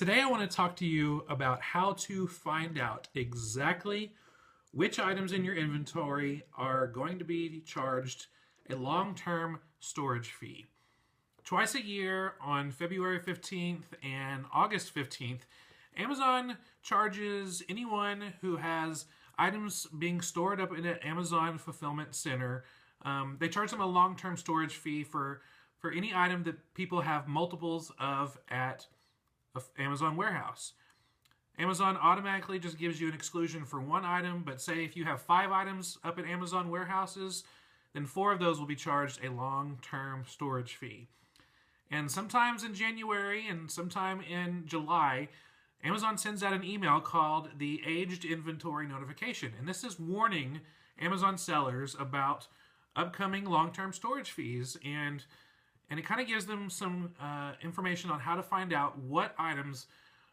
Today I want to talk to you about how to find out exactly which items in your inventory are going to be charged a long-term storage fee. Twice a year on February 15th and August 15th, Amazon charges anyone who has items being stored up in an Amazon fulfillment center. They charge them a long-term storage fee for any item that people have multiples of at Amazon warehouse. Amazon automatically just gives you an exclusion for one item, but say if you have 5 items up at Amazon warehouses, then 4 of those will be charged a long-term storage fee. And sometimes in January and sometime in July, Amazon sends out an email called the Aged Inventory Notification. And this is warning Amazon sellers about upcoming long-term storage fees, and it kind of gives them some information on how to find out what items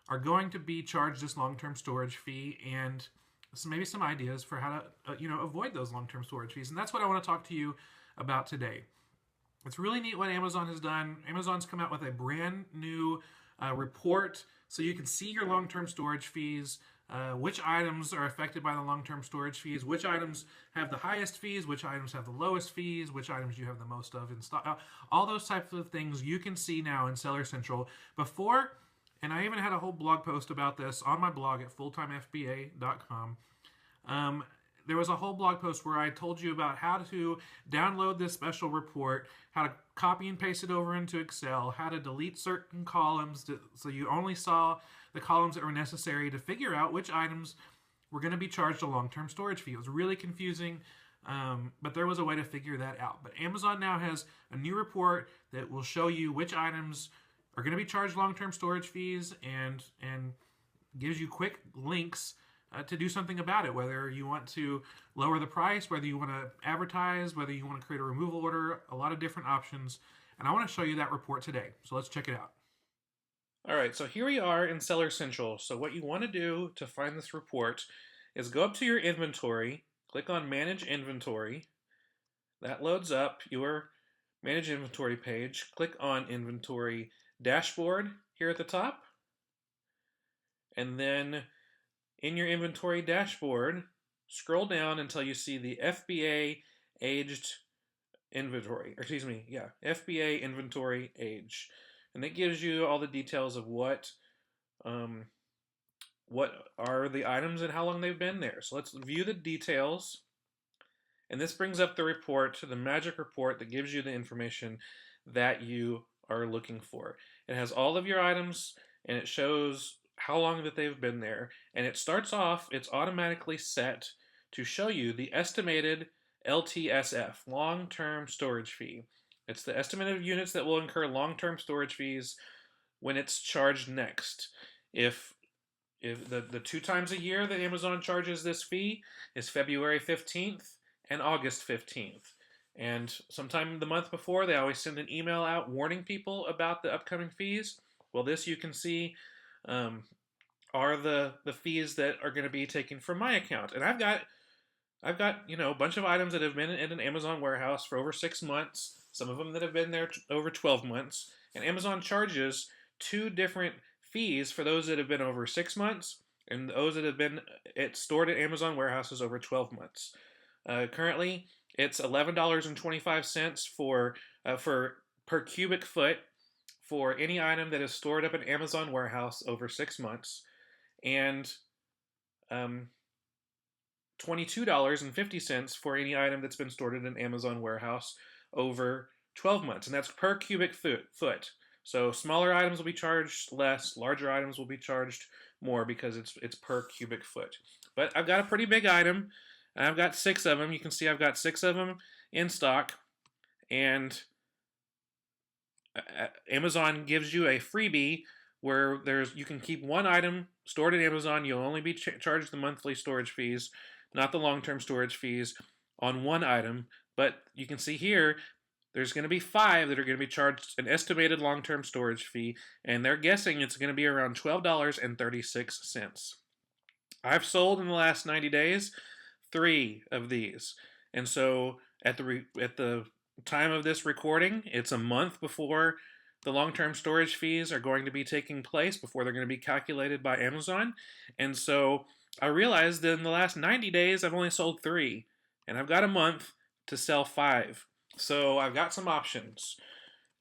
are going to be charged this long-term storage fee, and maybe some ideas for how to avoid those long-term storage fees. And that's what I want to talk to you about today. It's really neat what Amazon has done. Amazon's come out with a brand new report so you can see your long-term storage fees, which items are affected by the long-term storage fees, which items have the highest fees, which items have the lowest fees, which items you have the most of in stock. All those types of things you can see now in Seller Central. Before, and I even had a whole blog post about this on my blog at fulltimefba.com. There was a whole blog post where I told you about how to download this special report, how to copy and paste it over into Excel, how to delete certain columns so you only saw the columns that were necessary to figure out which items were going to be charged a long-term storage fee. It was really confusing, but there was a way to figure that out. But Amazon now has a new report that will show you which items are going to be charged long-term storage fees and gives you quick links to do something about it, whether you want to lower the price, whether you want to advertise, whether you want to create a removal order, a lot of different options. And I want to show you that report today. So let's check it out. All right, so here we are in Seller Central. So what you want to do to find this report is go up to your inventory, click on Manage Inventory. That loads up your Manage Inventory page. Click on Inventory Dashboard here at the top. And then in your inventory dashboard, scroll down until you see the FBA aged inventory, FBA inventory age. And it gives you all the details of what are the items and how long they've been there. So let's view the details. And this brings up the report, the magic report that gives you the information that you are looking for. It has all of your items and it shows how long that they've been there, and it starts off, it's automatically set to show you the estimated LTSF, long-term storage fee. It's the estimate of units that will incur long-term storage fees when it's charged next. If the 2 times a year that Amazon charges this fee is February 15th and August 15th. And sometime the month before, they always send an email out warning people about the upcoming fees. Well, this you can see are the fees that are going to be taken from my account. And I've got a bunch of items that have been in an Amazon warehouse for over 6 months, some of them that have been there over 12 months, and Amazon charges 2 different fees for those that have been over 6 months and those that have been stored at Amazon warehouses over 12 months. Currently, it's $11.25 for per cubic foot for any item that is stored up in Amazon warehouse over 6 months, and $22.50 for any item that's been stored in an Amazon warehouse over 12 months, and that's per cubic foot. So smaller items will be charged less, larger items will be charged more because it's per cubic foot. But I've got a pretty big item, and I've got 6 of them. You can see I've got 6 of them in stock, and Amazon gives you a freebie where you can keep 1 item stored at Amazon. You'll only be charged the monthly storage fees, not the long-term storage fees on 1 item. But you can see here, there's going to be 5 that are going to be charged an estimated long-term storage fee, and they're guessing it's going to be around $12.36. I've sold in the last 90 days 3 of these, and so at the time of this recording, it's a month before the long-term storage fees are going to be taking place before they're going to be calculated by Amazon. And so I realized that in the last 90 days, I've only sold 3, and I've got a month to sell 5. So I've got some options.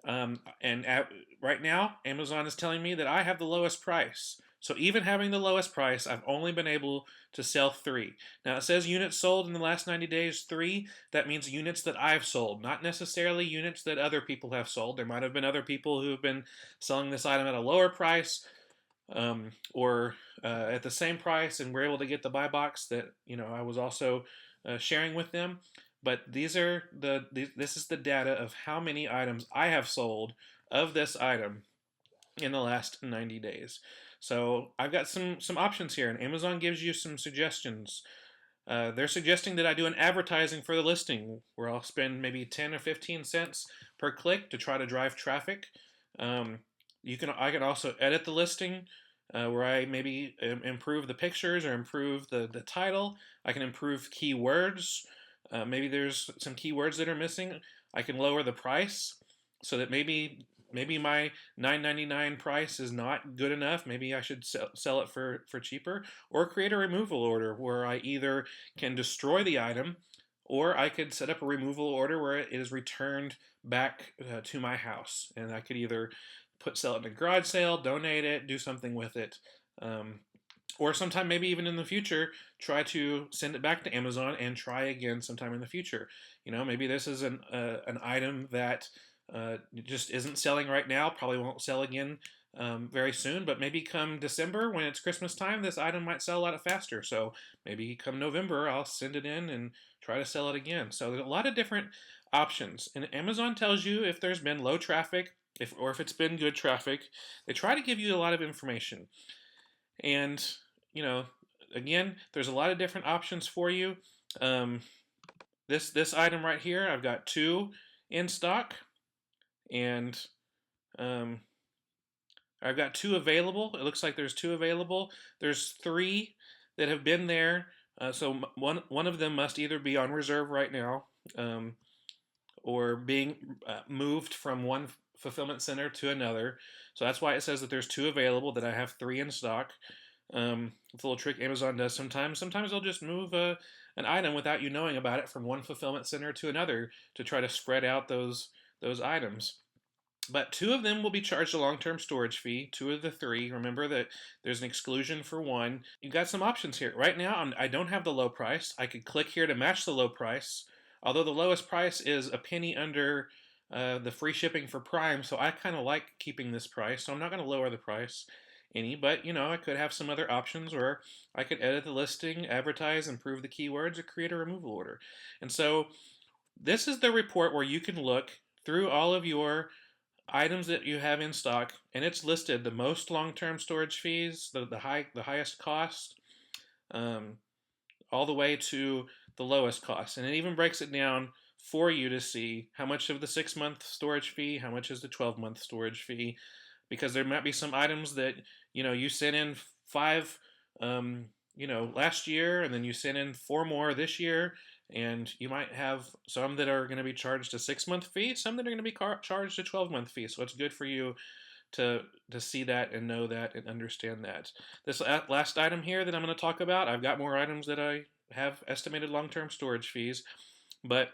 Right now, Amazon is telling me that I have the lowest price. So even having the lowest price, I've only been able to sell 3. Now it says units sold in the last 90 days 3. That means units that I've sold, not necessarily units that other people have sold. There might have been other people who have been selling this item at a lower price, or at the same price, and were able to get the buy box that I was also sharing with them. But this is the data of how many items I have sold of this item in the last 90 days. So I've got some options here, and Amazon gives you some suggestions. They're suggesting that I do an advertising for the listing where I'll spend maybe 10 or 15 cents per click to try to drive traffic. I can also edit the listing, where I maybe improve the pictures or improve the title. I can improve keywords. Maybe there's some keywords that are missing. I can lower the price so that maybe my $9.99 price is not good enough. Maybe I should sell it for cheaper, or create a removal order where I either can destroy the item, or I could set up a removal order where it is returned back to my house, and I could either sell it in a garage sale, donate it, do something with it. Or sometime, maybe even in the future, try to send it back to Amazon and try again sometime in the future. Maybe this is an item that just isn't selling right now, probably won't sell again very soon, but maybe come December when it's Christmas time, this item might sell a lot faster. So maybe come November, I'll send it in and try to sell it again. So there's a lot of different options. And Amazon tells you if there's been low traffic, or if it's been good traffic. They try to give you a lot of information. And again, there's a lot of different options for you. This item right here, I've got 2 in stock, and I've got 2 available. It looks like there's 2 available. There's 3 that have been there. So one of them must either be on reserve right now, or being moved from one fulfillment center to another. So that's why it says that there's 2 available, that I have 3 in stock. It's a little trick Amazon does sometimes. Sometimes they'll just move an item without you knowing about it from one fulfillment center to another to try to spread out those items. But 2 of them will be charged a long-term storage fee. 2 of the 3. Remember that there's an exclusion for 1. You've got some options here. Right now, I don't have the low price. I could click here to match the low price, although the lowest price is a penny under the free shipping for Prime, so I kind of like keeping this price, so I'm not going to lower the price any, but I could have some other options where I could edit the listing, advertise, improve the keywords, or create a removal order. And so this is the report where you can look through all of your items that you have in stock, and it's listed the most long-term storage fees, the highest cost, all the way to the lowest cost, and it even breaks it down for you to see how much of the 6-month storage fee, how much is the 12-month storage fee, because there might be some items that you sent in 5 last year, and then you sent in 4 more this year, and you might have some that are going to be charged a 6-month fee, some that are going to be charged a 12-month fee. So it's good for you to see that and know that and understand that. This last item here that I'm going to talk about, I've got more items that I have estimated long-term storage fees, but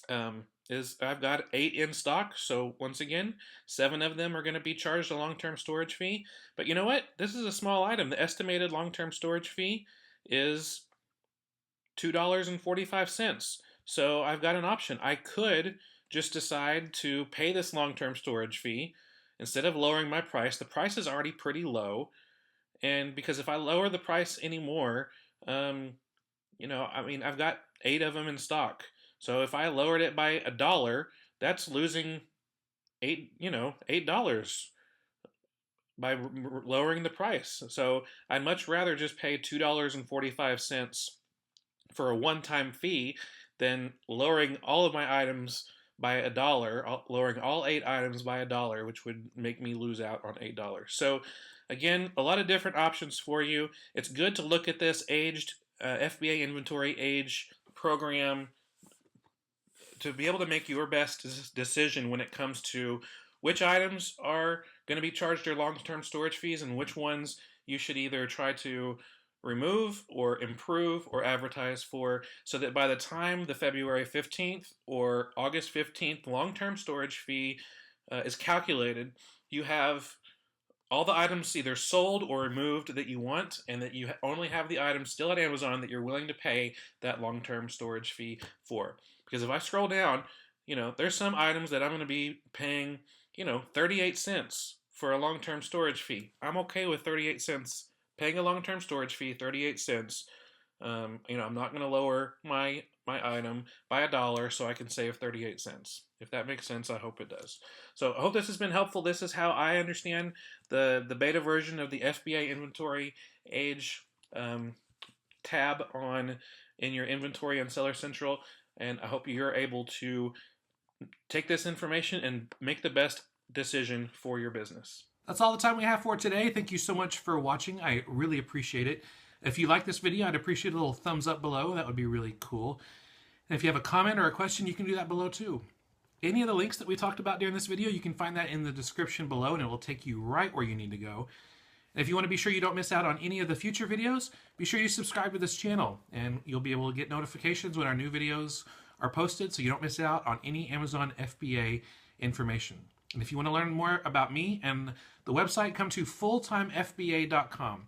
I've got 8 in stock. So once again, 7 of them are going to be charged a long-term storage fee. But you know what? This is a small item. The estimated long-term storage fee is $2.45. So I've got an option. I could just decide to pay this long-term storage fee instead of lowering my price. The price is already pretty low, and because if I lower the price anymore, I've got 8 of them in stock. So if I lowered it by $1, that's losing $8 by lowering the price. So I'd much rather just pay $2.45 for a one-time fee than lowering all of my items by $1, lowering all 8 items by $1, which would make me lose out on $8. So again, a lot of different options for you. It's good to look at this aged FBA inventory age program to be able to make your best decision when it comes to which items are going to be charged your long-term storage fees and which ones you should either try to remove or improve or advertise for, so that by the time the February 15th or August 15th long-term storage fee is calculated, you have all the items either sold or removed that you want, and that you only have the items still at Amazon that you're willing to pay that long-term storage fee for. Because if I scroll down, there's some items that I'm going to be paying, 38 cents for a long-term storage fee. I'm okay with 38 cents, paying a long-term storage fee, 38 cents. I'm not going to lower my item by $1 so I can save 38 cents. If that makes sense, I hope it does. So I hope this has been helpful. This is how I understand the beta version of the FBA inventory age tab in your inventory on Seller Central. And I hope you're able to take this information and make the best decision for your business. That's all the time we have for today. Thank you so much for watching. I really appreciate it. If you like this video, I'd appreciate a little thumbs up below. That would be really cool. And if you have a comment or a question, you can do that below too. Any of the links that we talked about during this video, you can find that in the description below, and it will take you right where you need to go. And if you want to be sure you don't miss out on any of the future videos, be sure you subscribe to this channel, and you'll be able to get notifications when our new videos are posted, so you don't miss out on any Amazon FBA information. And if you want to learn more about me and the website, come to fulltimefba.com.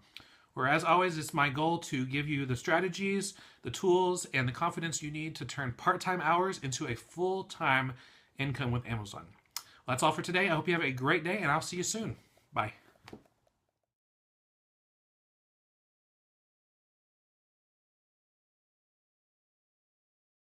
Where, as always, it's my goal to give you the strategies, the tools, and the confidence you need to turn part-time hours into a full-time income with Amazon. Well, that's all for today. I hope you have a great day, and I'll see you soon. Bye.